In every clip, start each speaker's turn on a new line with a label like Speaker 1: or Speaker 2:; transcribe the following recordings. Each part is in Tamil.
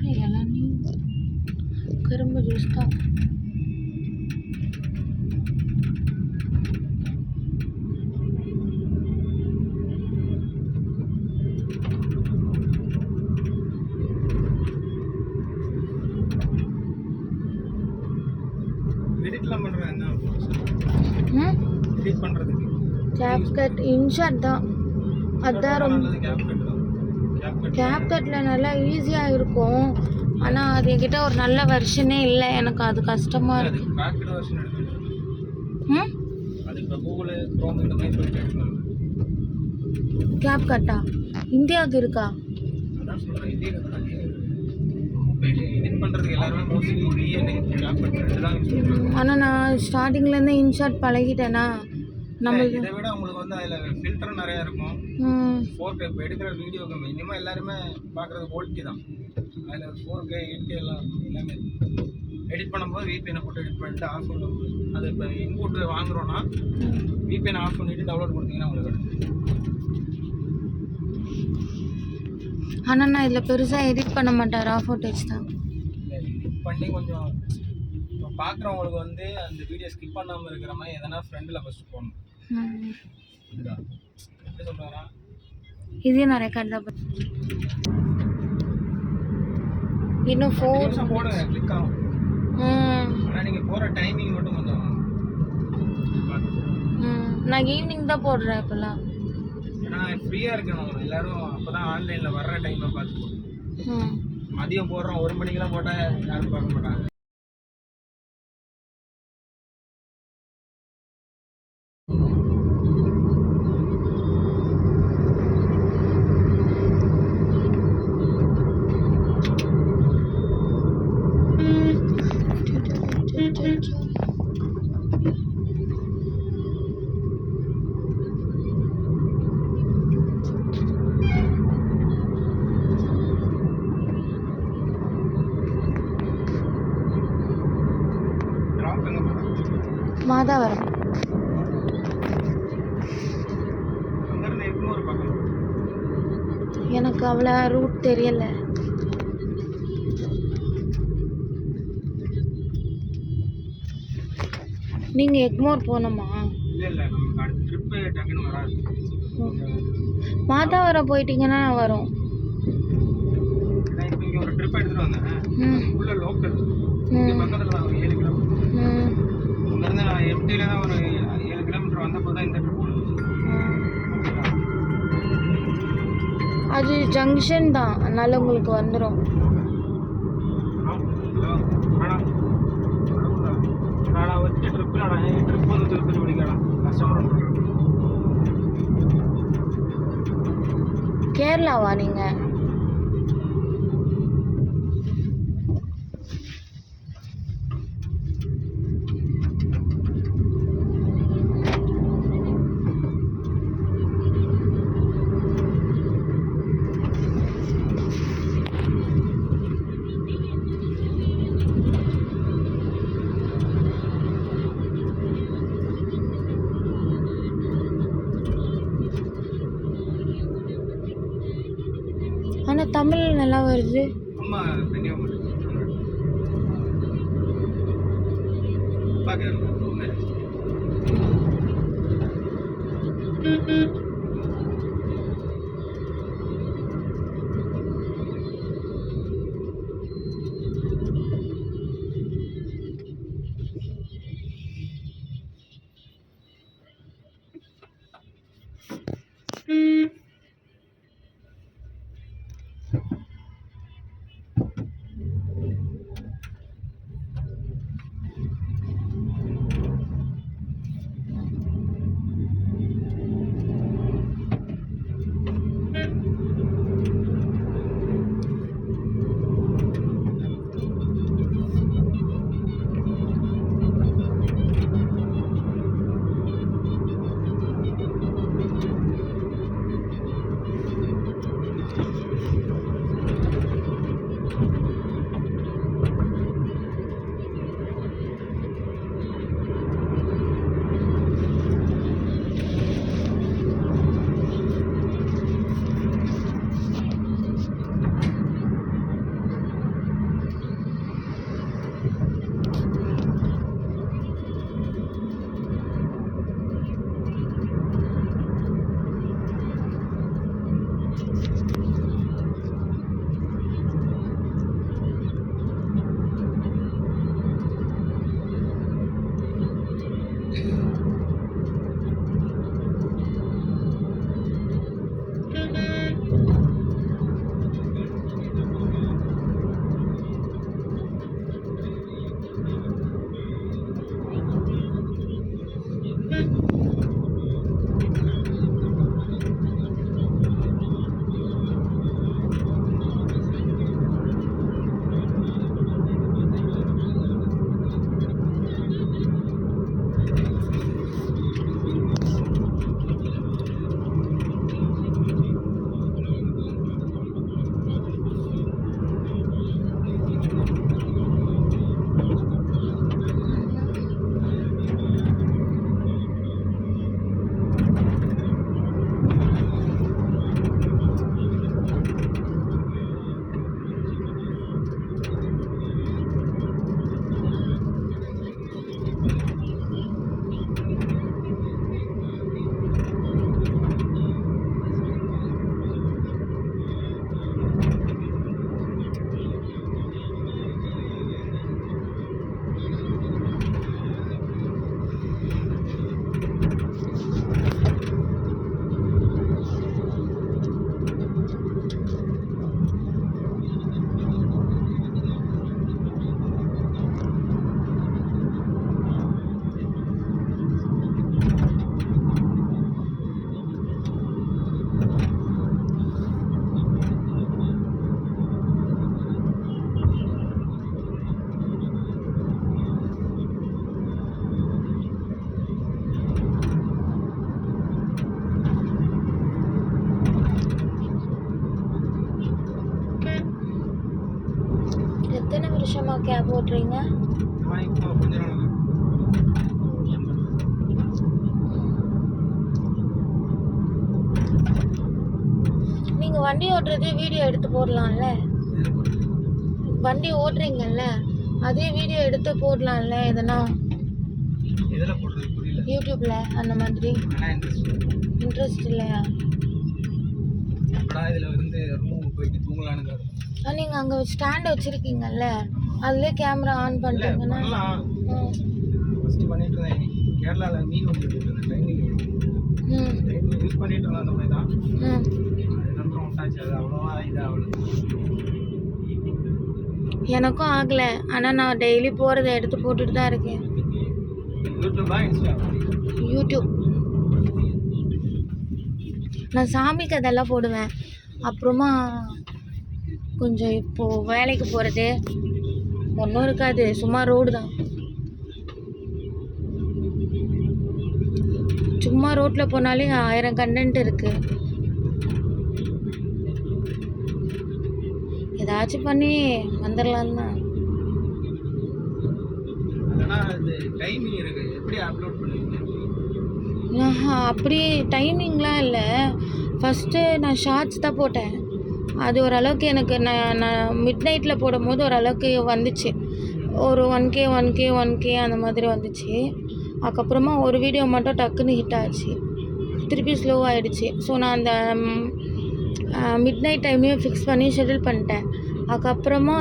Speaker 1: பூரா இளநீ கரும்பு ஜூஸ் தான். கேப்கட் இன்ஷாட் தான். அதான் ரொம்ப கேப்கட்டில் நல்லா ஈஸியாக இருக்கும். ஆனால் அது என்கிட்ட ஒரு நல்ல வெர்ஷனே இல்லை. எனக்கு அது கஷ்டமாக இருக்கு. கேப்கட்டா இந்தியாவுக்கு இருக்கா? ஆனால் நான் ஸ்டார்டிங்லேருந்து இன்ஷாட் பழகிட்டேனா.
Speaker 2: நம்மளுக்கு இதை விட உங்களுக்கு வந்து அதில் ஃபில்டர் நிறையா இருக்கும். ஃபோர்கே இப்போ எடுக்கிற வீடியோக்கு மினிமம் எல்லாருமே பார்க்குறது ஓல்டி தான். அதில் 4K 8K எல்லாம் எல்லாமே எடிட் பண்ணும்போது VPN போட்டு எடிட் பண்ணிட்டு ஆஃப் பண்ணும்போது அது இப்போ இன்புட் வாங்குறோன்னா VPN ஆஃப் பண்ணிவிட்டு டவுன்லோட் கொடுத்தீங்கன்னா உங்களுக்கு
Speaker 1: ஆனால் நான் இதில் பெருசாக எடிட் பண்ண மாட்டேன். ரா ஃபோட்டேஜ் தான்
Speaker 2: எடிட் பண்ணி கொஞ்சம் இப்போ பார்க்குறவங்களுக்கு வந்து அந்த வீடியோ ஸ்கிப் பண்ணாமல் இருக்கிற மாதிரி எதனா ஃப்ரெண்டில் ஃபஸ்ட்டு போடணும். எப்படி சொல்கிறாரா
Speaker 1: இதே நான் ரெக்கார்ட் தான் இன்னும் 4
Speaker 2: நிமிஷம் போடுங்க கிளிக் ஆகும். ஆனால் நீங்கள் போகிற டைமிங் மட்டும் கொஞ்சம்
Speaker 1: நான் ஈவினிங் தான் போடுறேன் இப்போல்லாம்.
Speaker 2: ஏன்னா ஃப்ரீயாக இருக்கணும் எல்லோரும். அப்போ தான் ஆன்லைனில் வர்ற டைமில் பார்த்து போடுவோம். மதியம் போடுறோம் 1 மணிக்கெலாம் போட்டால் யாரும் பார்க்க மாட்டாங்க.
Speaker 1: மாதாவரம் எனக்கு அவ்வளோ ரூட் தெரியல. நீங்கள் எக்மோர் போகணுமா? மாதாவரம் போயிட்டீங்கன்னா வரும். அது ஜங்ஷன் தான், அதனால உங்களுக்கு வந்துடும். கேரளாவா நீங்க? ஆனால் தமிழ் நல்லா வருது. கேப் ஓட்டுறீங்க?
Speaker 2: நான் இப்போ கொஞ்ச நாள்
Speaker 1: நீங்கள் வண்டி ஓட்டுறதே வீடியோ எடுத்து போடலாம்ல? வண்டி ஓட்டுறீங்கல்ல, அதே வீடியோ எடுத்து போடலாம்ல எதனா?
Speaker 2: எதில் போடுறது புரியல.
Speaker 1: யூடியூப்ல அந்த மாதிரி. இன்ட்ரெஸ்ட் இல்லையா?
Speaker 2: எப்படா இதில் இருந்து ரூமுக்கு போயிட்டு தூங்கலான்னு.
Speaker 1: நீங்கள் அங்கே ஸ்டாண்ட் வச்சுருக்கீங்கல்ல, அதுலேயே கேமரா ஆன் பண்ணுறீங்கன்னா
Speaker 2: ஃபஸ்ட்டு பண்ணிட்டு இருந்தேன். கேரளாவில் மீன் வந்துட்டு இருந்தேன். டைமிங் யூஸ் பண்ணிட்டு இருந்தேன். அந்த மாதிரி தான். அதுக்கப்புறம் விட்டாச்சு. அது அவ்வளோவா இதாகல.
Speaker 1: எனக்கும் ஆகலை. ஆனால் நான் டெய்லி போகிறத எடுத்து போட்டுட்டு தான் இருக்கேன்.
Speaker 2: யூடியூபா இன்ஸ்டாகிராம்?
Speaker 1: யூடியூப். நான் சாமி கதையெல்லாம் போடுவேன். அப்புறமா கொஞ்சம் இப்போது வேலைக்கு போகிறது ஒன்றும் இருக்காது, சும்மா ரோடு தான். சும்மா ரோட்டில் போனாலே 1000 கண்டென்ட் இருக்குது. ஏதாச்சும் பண்ணி வந்துடலான்னு தான்.
Speaker 2: டைமிங் இருக்கு. எப்படி அப்லோட் பண்ணுவீங்க?
Speaker 1: அப்படி டைமிங்லாம் இல்லை. ஃபஸ்ட்டு நான் ஷார்ட்ஸ் தான் போட்டேன். அது ஓரளவுக்கு எனக்கு நான் மிட் நைட்டில் போடும் போது ஓரளவுக்கு வந்துச்சு. ஒரு 1K அந்த மாதிரி வந்துச்சு. அதுக்கப்புறமா ஒரு வீடியோ மட்டும் டக்குன்னு ஹிட் ஆச்சு, திருப்பி ஸ்லோ ஆகிடுச்சு. ஸோ நான் அந்த மிட் நைட் டைமையும் ஃபிக்ஸ் பண்ணி ஷெட்யூல் பண்ணிட்டேன். அதுக்கப்புறமா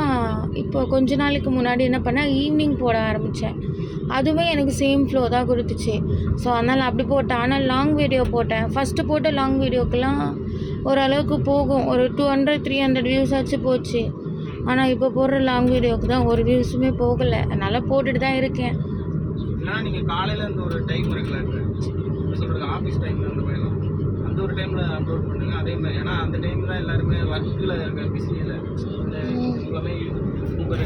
Speaker 1: இப்போ கொஞ்ச நாளைக்கு முன்னாடி என்ன பண்ணேன், ஈவினிங் போட ஆரம்பித்தேன். அதுவே எனக்கு சேம் ஃப்ளோ தான் கொடுத்துச்சு. ஸோ அதனால் அப்படி போட்டேன். ஆனால் லாங் வீடியோ போட்டேன். ஃபஸ்ட்டு போட்ட லாங் வீடியோக்கெல்லாம் ஓரளவுக்கு போகும், ஒரு 200-300 வியூஸ் ஆச்சு போச்சு. ஆனால் இப்போ போடுற லாங் வீடியோவுக்கு தான் ஒரு வியூஸுமே போகலை. அதனால் போட்டுட்டு தான் இருக்கேன்.
Speaker 2: இல்லைனா நீங்கள் காலையில் அந்த ஒரு டைம் இருக்குல்ல, சொல்கிறது ஆஃபீஸ் டைமில் அந்த மாதிரிலாம் அந்த ஒரு டைமில் அப்லோட் பண்ணுங்கள். அதே மாதிரி ஏன்னா அந்த டைமில் எல்லாருமே ஒர்க்கில் இருக்க பிஸியில் இந்த எல்லாமே ஊபர்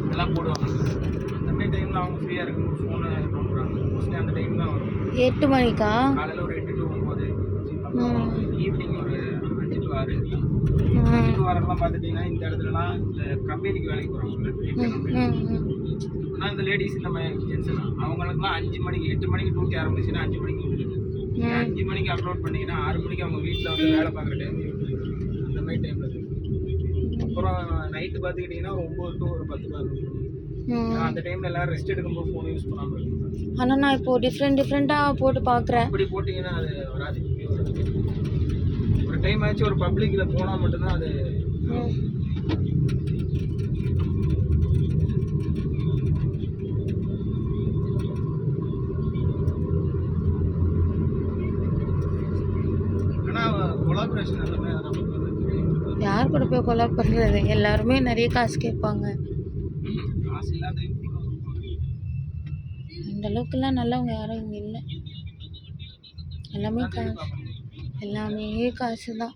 Speaker 2: இதெல்லாம் போடுவாங்க. அந்த மாதிரி டைமில் அவங்க ஃப்ரீயாக இருக்கும்போது ஃபோனை நோண்டுறாங்க. மோஸ்ட்லி அந்த டைம் தான் வரும்.
Speaker 1: 8 மணிக்கா?
Speaker 2: காலையில் ஒரு 8 to 9, ஈவினிங் ஒரு 5 to 6. 5 to 6 பார்த்துட்டிங்கன்னா இந்த இடத்துலலாம் இந்த கம்பெனிக்கு வேலைக்கு போகிறாங்கல்ல, ஆனால் இந்த லேடிஸ் இந்த மாதிரி ஜென்ஸ்லாம் அவங்களுக்குலாம் 5 மணிக்கு 8 மணிக்கு டியூட்டி ஆரம்பிச்சுன்னா 5 மணிக்கு முடியுது. 5 மணிக்கு அப்லோட் பண்ணிங்கன்னா 6 மணிக்கு அவங்க வீட்டில் வந்து வேலை பார்க்குற டைம் அந்த மாதிரி டைமில் இருக்குது. அப்புறம் நைட்டு பார்த்துக்கிட்டிங்கன்னா 9 to ஒரு 10-11 மணி. அந்த டைமில் எல்லோரும் ரெஸ்ட் எடுக்கும்போது ஃபோன் யூஸ் பண்ணாமல் இருக்கும்.
Speaker 1: ஆனால் நான் இப்போது டிஃப்ரெண்ட்டாக போட்டு பார்க்குறேன்.
Speaker 2: இப்படி போட்டிங்கன்னா அது வராது. ஒரு டைம் ஆச்சு ஒரு பப்ளிக்கில் போனால் மட்டும்தான் அது.
Speaker 1: யார் கூட போய் கொலாப் பண்ணுறது? எல்லாருமே நிறைய காசு கேட்பாங்க. அந்த அளவுக்குலாம் நல்லவங்க யாரும் இங்கே இல்லை. எல்லாமே காசு தான்.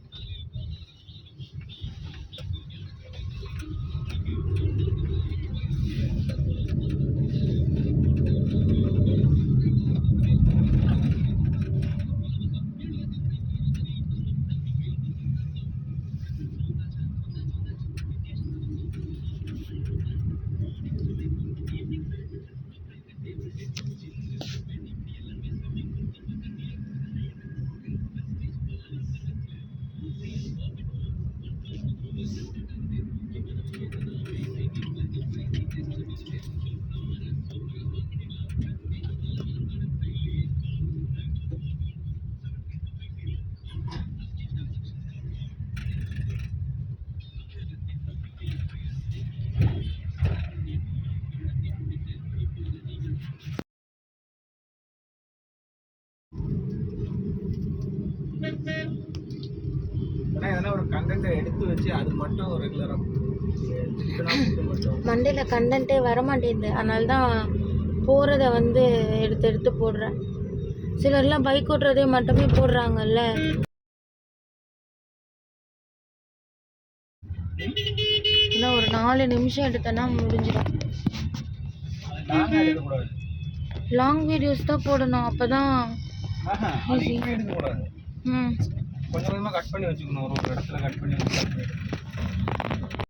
Speaker 2: எதனா ஒரு கண்டென்ட்டை எடுத்து வச்சு அது மட்டும் ரெகுலராக
Speaker 1: மண்டையில் கண்டென்ட்டே வர மாட்டேங்குது. அதனால தான் போகிறத வந்து எடுத்து போடுறேன். சிலர்லாம் பைக் ஓட்டுறதே மட்டுமே போடுறாங்கல்ல. இன்னும் ஒரு 4 நிமிஷம் எடுத்தேன்னா முடிஞ்சிடும். லாங் வீடியோஸ் தான் போடணும், அப்போ தான்
Speaker 2: கொஞ்சம் கொஞ்சமாக கட் பண்ணி வச்சுக்கணும். ஒரு இடத்துல கட் பண்ணி